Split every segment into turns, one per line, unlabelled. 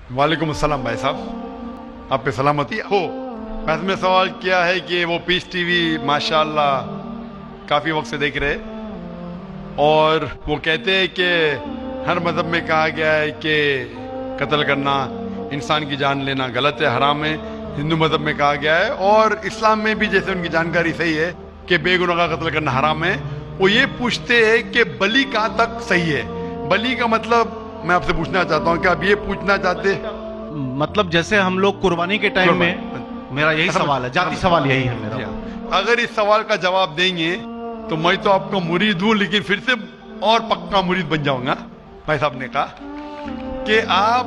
वालेकुम अस्सलाम भाई साहब, आप पे सलामती हो। वैसे में सवाल किया है कि वो पीस टीवी माशाल्लाह काफ़ी वक्त से देख रहे, और वो कहते हैं कि हर मज़हब में कहा गया है कि कत्ल करना, इंसान की जान लेना गलत है, हराम है। हिंदू मज़हब में कहा गया है और इस्लाम में भी, जैसे उनकी जानकारी सही है, कि बेगुनाह का कत्ल करना हराम है। वो ये पूछते हैं कि बलि कहाँ तक सही है। बलि का मतलब मैं आपसे पूछना चाहता हूँ कि आप ये पूछना चाहते हैं?
मतलब जैसे हम लोग कुर्बानी के टाइम में, मेरा यही सवाल है, जाती सवाल यही है मेरा।
अगर इस सवाल का जवाब देंगे तो मैं तो आपका मुरीद हूँ, लेकिन फिर से और पक्का मुरीद बन जाऊंगा। भाई साहब ने कहा कि आप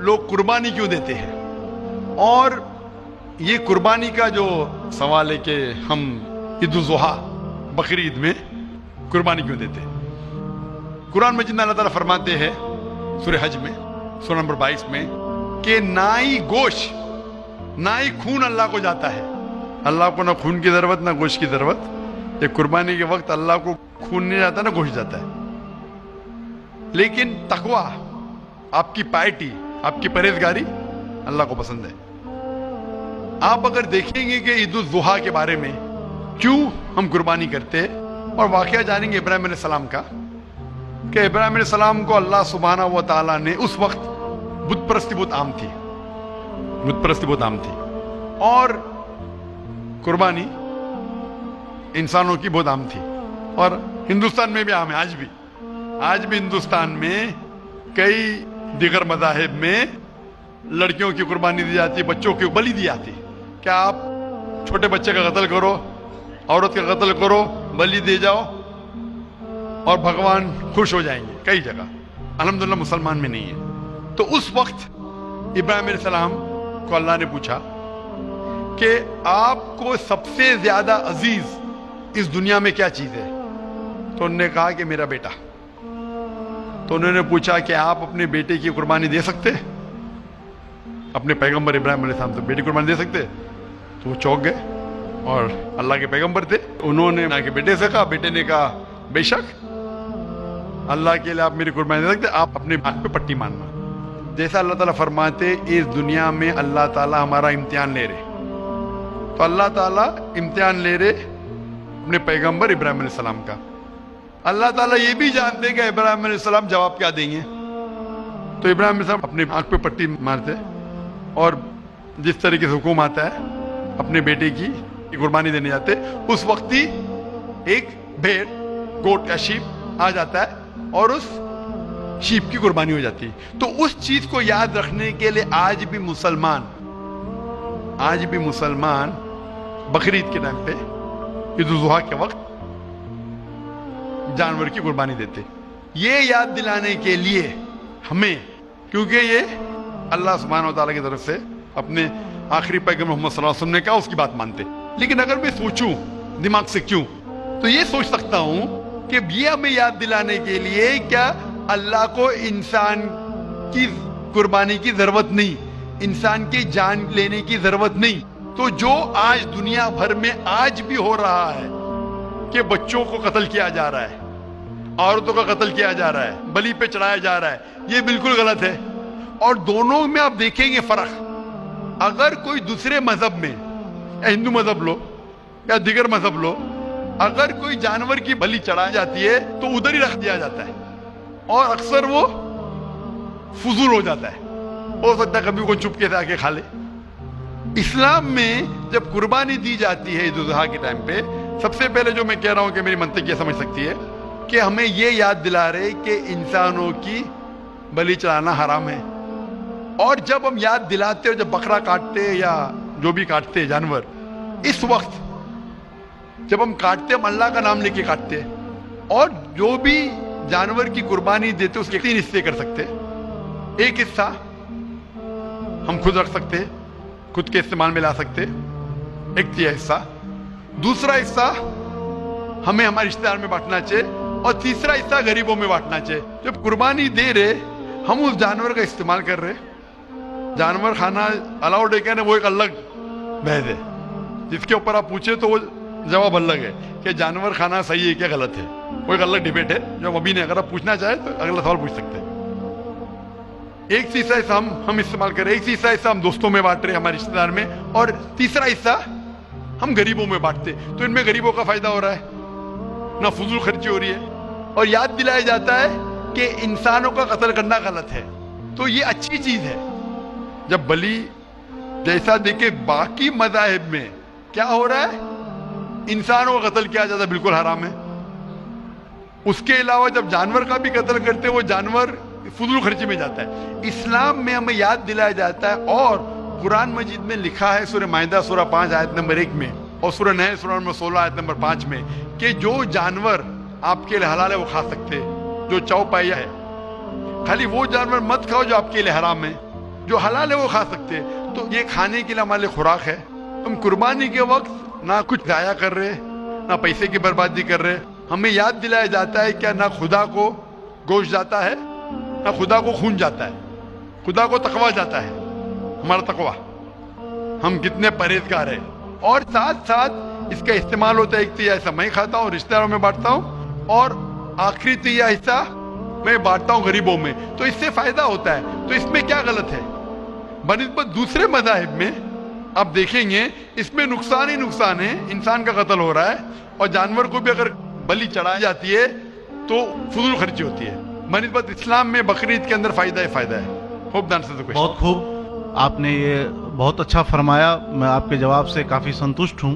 लोग कुर्बानी क्यों देते हैं, और ये कुर्बानी का जो सवाल है कि हम ईद उल जुहा, बकरी ईद में कुर्बानी क्यों देते हैं। कुरान मजीद में अल्लाह ताला फरमाते हैं सूरह हज में, सूरह नंबर 22 में, कि ना ही गोश्त ना ही खून अल्लाह को जाता है। अल्लाह को ना खून की जरूरत ना गोश्त की जरूरत। ये कुर्बानी के वक्त अल्लाह को खून नहीं जाता ना गोश्त जाता है। लेकिन तकवा, आपकी पायटी, आपकी परहेजगारी अल्लाह को पसंद है। आप अगर देखेंगे कि ईद उल जुहा के बारे में क्यों हम कुर्बानी करते हैं, और वाकया जानेंगे इब्राहिम अलैहिस्सलाम का, कि इब्राहिम अलैहिस्सलाम को अल्लाह सुब्हानहू व तआला ने, उस वक्त बुत परस्ती बहुत आम थी, बुत परस्ती बहुत आम थी, और कुर्बानी इंसानों की बहुत आम थी, और हिंदुस्तान में भी आम है। आज भी हिंदुस्तान में कई दीगर मज़ाहिब में लड़कियों की कुर्बानी दी जाती है, बच्चों की बलि दी जाती है। क्या आप छोटे बच्चे का कत्ल करो, औरत का कत्ल करो, बलि दे जाओ और भगवान खुश हो जाएंगे। कई जगह अल्हम्दुलिल्लाह मुसलमान में नहीं है। तो उस वक्त इब्राहिम अलैहिस्सलाम को अल्लाह ने पूछा कि आपको सबसे ज्यादा अजीज इस दुनिया में क्या चीज है। तो उन्होंने कहा कि मेरा बेटा। तो उन्होंने पूछा कि आप अपने बेटे की कुर्बानी दे सकते, अपने पैगंबर इब्राहिम अलैहिस्सलाम तो बेटी कुर्बानी दे सकते। तो वो चौंक गए, और अल्लाह के पैगंबर थे। उन्होंने ना कि बेटे से कहा, बेटे ने कहा बेशक अल्लाह के लिए आप मेरी कुर्बानी दे सकते, आप अपने हाथ पे पट्टी मारना। जैसा अल्लाह ताला फरमाते, इस दुनिया में अल्लाह ताला हमारा इम्तिहान ले रहे। तो अल्लाह ताला इम्तिहान ले रहे अपने पैगंबर इब्राहिम अलैहिस्सलाम का। अल्लाह ताला ये भी जानते कि इब्राहिम अलैहिस्सलाम जवाब क्या देंगे। तो इब्राहिम अलैहिस्सलाम अपने आंख पे पट्टी मारते, और जिस तरीके से हुक्म आता है अपने बेटे की कुर्बानी देने जाते, उस वक्त ही एक भेड़, गोट या शीप आ जाता है, और उस शीप की कुर्बानी हो जाती है। तो उस चीज को याद रखने के लिए आज भी मुसलमान बकरीद के टाइम पे, ईद उल जुहा के वक्त जानवर की कुर्बानी देते, ये याद दिलाने के लिए हमें, क्योंकि ये अल्लाह सुब्हानहू व तआला की तरफ से अपने आखिरी पैगंबर मोहम्मद सल्लल्लाहु अलैहि वसल्लम ने कहा, उसकी बात मानते। लेकिन अगर मैं सोचूं दिमाग से क्यों, तो ये सोच सकता हूं कि ये हमें याद दिलाने के लिए, क्या अल्लाह को इंसान की कुर्बानी की जरूरत नहीं, इंसान की जान लेने की जरूरत नहीं। तो जो आज दुनिया भर में आज भी हो रहा है कि बच्चों को कत्ल किया जा रहा है, औरतों का कत्ल किया जा रहा है, बलि पे चढ़ाया जा रहा है, ये बिल्कुल गलत है। और दोनों में आप देखेंगे फर्क। अगर कोई दूसरे मजहब में, या हिंदू मजहब लो या दिगर मजहब लो, अगर कोई जानवर की बलि चढ़ाई जाती है तो उधर ही रख दिया जाता है, और अक्सर वो फजूल हो जाता है। हो सकता है कभी कोई चुपके से आके खा ले। इस्लाम में जब कुर्बानी दी जाती है ईद उल जुहा के टाइम पे, सबसे पहले जो मैं कह रहा हूं कि मेरी मंतक ये समझ सकती है कि हमें ये याद दिला रहे कि इंसानों की बलि चढ़ाना हराम है। और जब हम याद दिलाते हो, जब बकरा काटते या जो भी काटते जानवर, इस वक्त जब हम काटते, हम अल्लाह का नाम लेके काटते हैं। और जो भी जानवर की कुर्बानी देते उसके 3 हिस्से कर सकते हैं। एक हिस्सा हम खुद रख सकते, खुद के इस्तेमाल में ला सकते, एक हिस्सा। दूसरा हिस्सा हमें हमारे रिश्तेदार में बांटना चाहिए, और तीसरा हिस्सा गरीबों में बांटना चाहिए। जब कुर्बानी दे रहे, हम उस जानवर का इस्तेमाल कर रहे। जानवर खाना अलाउड है क्या ना, वो एक अलग बहस है, जिसके ऊपर आप पूछे तो वो जवाब अलग है कि जानवर खाना सही है क्या गलत है, वो एक अलग डिबेट है जो अभी नहीं। अगर आप पूछना चाहे तो अगला सवाल पूछ सकते हैं। एक हिस्सा हिस्सा हम इस्तेमाल कर रहे हैं, एक हिस्सा हम दोस्तों में बांट रहे हैं, हमारे रिश्तेदार में, और तीसरा हिस्सा हम गरीबों में बांटते। तो इनमें गरीबों का फायदा हो रहा है, ना फजूल खर्ची हो रही है, और याद दिलाया जाता है कि इंसानों का कत्ल करना गलत है। तो ये अच्छी चीज है। जब बलि जैसा देखे बाकी मज़ाहिब में क्या हो रहा है, इंसानों का कत्ल किया जाता है, बिल्कुल हराम है। उसके अलावा जब जानवर का भी कत्ल करते हैं, वो जानवर फजूल खर्ची में जाता है। इस्लाम में हमें याद दिलाया जाता है, और कुरान मजीद में लिखा है सूरह माइदा सूरह 5 आयत नंबर 1 में, और सूरह नह सूरह नंबर 16 आयत नंबर 5 में, कि जो जानवर आपके लिए हलाल है वो खा सकते हैं, जो चौपाया है। खाली वो जानवर मत खाओ जो आपके लिए हराम है, जो हलाल है वो खा सकते हैं। तो ये खाने के लिए हमारे लिए खुराक है। हम कुर्बानी के वक्त ना कुछ जाया कर रहे, ना पैसे की बर्बादी कर रहे। हमें याद दिलाया जाता है क्या ना खुदा को गोश्त जाता है, ना खुदा को खून जाता है, खुदा को तकवा जाता है, हमारा तकवा, हम कितने परहेजगार हैं। और साथ साथ इसका इस्तेमाल होता है, एक तिया हिस्सा मैं खाता हूँ, रिश्तेदारों में बांटता हूँ, और आखिरी तिया हिस्सा मैं बांटता हूँ गरीबों में। तो इससे फायदा होता है। तो इसमें क्या गलत है? बनिस्बत दूसरे मज़ाहिब में आप देखेंगे इसमें नुकसान ही नुकसान है, इंसान का कत्ल हो रहा है, और जानवर को भी अगर बलि चढ़ाई जाती है तो फजूल खर्ची होती है। बनिस्बत इस्लाम में बकरीद के अंदर फायदा ही फायदा है। Hope the answer the question.
बहुत खूब, आपने ये बहुत अच्छा फरमाया। मैं आपके जवाब से काफ़ी संतुष्ट हूँ।